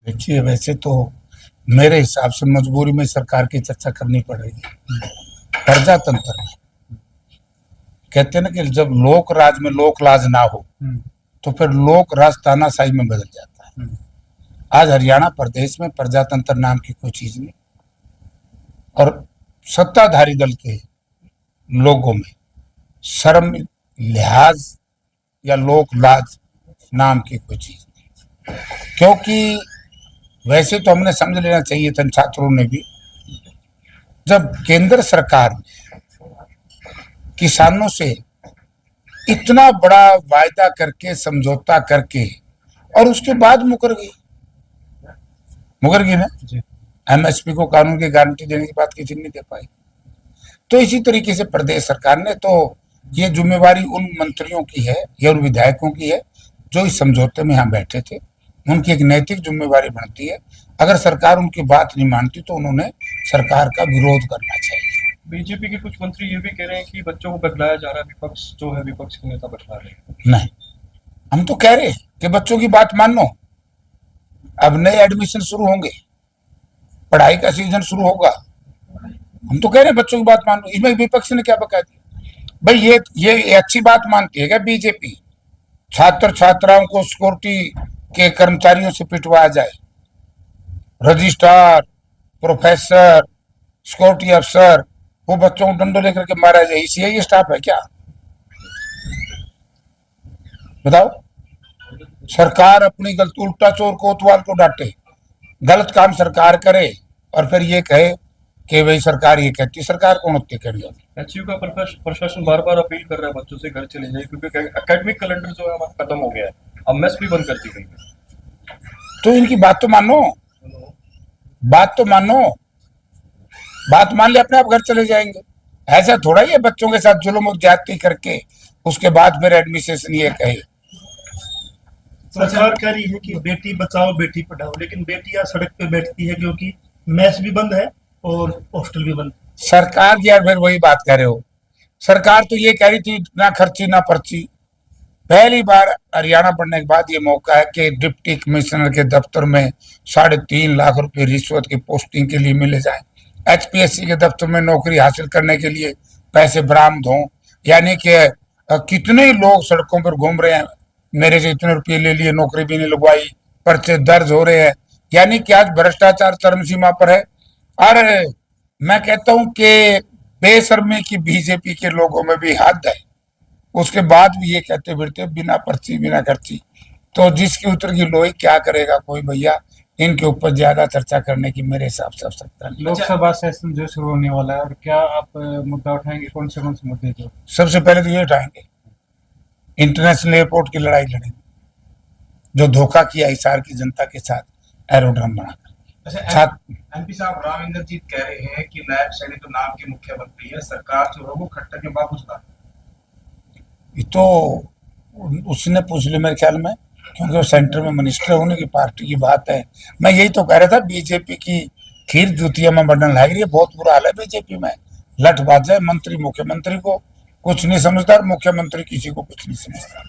देखिए, वैसे तो मेरे हिसाब से मजबूरी में सरकार की चर्चा करनी पड़ रही है। प्रजातंत्र में कहते हैं ना कि जब लोक राज में लोक लाज ना हो तो फिर लोक राज तानाशाही में बदल जाता है। आज हरियाणा प्रदेश में प्रजातंत्र नाम की कोई चीज नहीं, और सत्ताधारी दल के लोगों में शर्म, लिहाज या लोक लाज नाम की कोई चीज नहीं। क्योंकि वैसे तो हमने समझ लेना चाहिए था छात्रों ने भी, जब केंद्र सरकार ने किसानों से इतना बड़ा वायदा करके, समझौता करके, और उसके बाद मुकर गई ना। एमएसपी को कानून की गारंटी देने की बात किसी नहीं दे पाई। तो इसी तरीके से प्रदेश सरकार ने, तो ये जिम्मेवारी उन मंत्रियों की है या उन विधायकों की है जो इस समझौते में यहाँ बैठे थे। उनकी एक नैतिक जिम्मेवारी बनती है। अगर सरकार उनकी बात नहीं मानती तो उन्होंने सरकार का विरोध करना चाहिए। बीजेपी के कुछ मंत्री ये भी कह रहे हैं कि बच्चों को बदलाया जा रहा है, विपक्ष जो है, विपक्ष के नेता बदला रहे हैं। नहीं, हम तो कह रहे हैं कि बच्चों की बात मानो। अब नए एडमिशन शुरू होंगे, पढ़ाई का सीजन शुरू होगा, हम तो कह रहे हैं बच्चों की बात मानो। इसमें विपक्ष ने क्या बका दिया? भाई ये अच्छी बात मानती है क्या बीजेपी? छात्र छात्राओं को सिक्योरिटी के कर्मचारियों से पिटवाया जाए, रजिस्ट्रार, प्रोफेसर, सिक्योरिटी अफसर, वो बच्चों को डंडों लेकर के मारा जाए, ये स्टाफ है क्या? बताओ। सरकार अपनी गलती, उल्टा चोर कोतवाल को डांटे, गलत काम सरकार करे और फिर ये कहे कि भाई सरकार ये कहती है। सरकार कौन होती है? एचयू का प्रशासन बार बार अपील कर रहा है बच्चों से घर चले जाए, क्योंकि एकेडमिक कैलेंडर जो है हमारा खत्म हो गया है, अब मेस भी बंद कर दी गई है। तो इनकी बात तो मानो, बात तो मानो, बात मान ले, अपने आप घर चले जाएंगे। ऐसा थोड़ा ही है बच्चों के साथ जुल्म और ज्यादती करके उसके बाद फिर एडमिशन ये कहे। सरकार कह रही है कि बेटी बचाओ बेटी पढ़ाओ, लेकिन बेटियां सड़क पे बैठती है क्योंकि मेस भी बंद है और हॉस्टल भी बंद। सरकार यार फिर वही बात कर रहे हो। सरकार तो ये कह रही थी ना खर्ची ना पर्ची। पहली बार हरियाणा बढ़ने के बाद ये मौका है कि डिप्टी कमिश्नर के दफ्तर में 3.5 लाख रुपए रिश्वत की पोस्टिंग के लिए मिले जाए। एचपीएससी के दफ्तर में नौकरी हासिल करने के लिए पैसे बरामद हों। यानी कि कितने लोग सड़कों पर घूम रहे हैं, मेरे से इतने रुपये ले लिए, नौकरी भी नहीं लगवाई, पर्चे दर्ज हो रहे हैं। यानी कि आज भ्रष्टाचार चरम सीमा पर है। और मैं कहता हूं कि बेशर्मी की बीजेपी के लोगों में भी हद है। उसके बाद भी ये कहते फिरते बिना पर्ची बिना खर्ची। तो जिसकी उतर की लोही क्या करेगा कोई भैया। इनके ऊपर ज्यादा चर्चा करने की मेरे हिसाब से आवश्यकता नहीं। लोकसभा सेशन जो शुरू होने वाला है, और क्या आप मुद्दा उठाएंगे? कौन से मुद्दे? जो सबसे पहले तो ये उठाएंगे, इंटरनेशनल एयरपोर्ट की लड़ाई लड़ेंगे, जो धोखा किया हिसार की जनता के साथ एरोड्रम बनाकर। एमपी साहब रामिंदरजीत कह रहे हैं कि नायब सैनी तो नाम के मुख्यमंत्री है, सरकार जो है वो खट्टर के बाबू का। ये तो उसने पूछ लिया मेरे ख्याल में, क्योंकि वो सेंटर में मिनिस्टर होने की पार्टी की बात है। मैं यही तो कह रहा था, बीजेपी की खीर जुतिया में बढ़ने लग रही है। बहुत बुरा हाल है बीजेपी में। लठबाज है, मंत्री मुख्यमंत्री को कुछ नहीं समझता और मुख्यमंत्री किसी को कुछ नहीं समझता।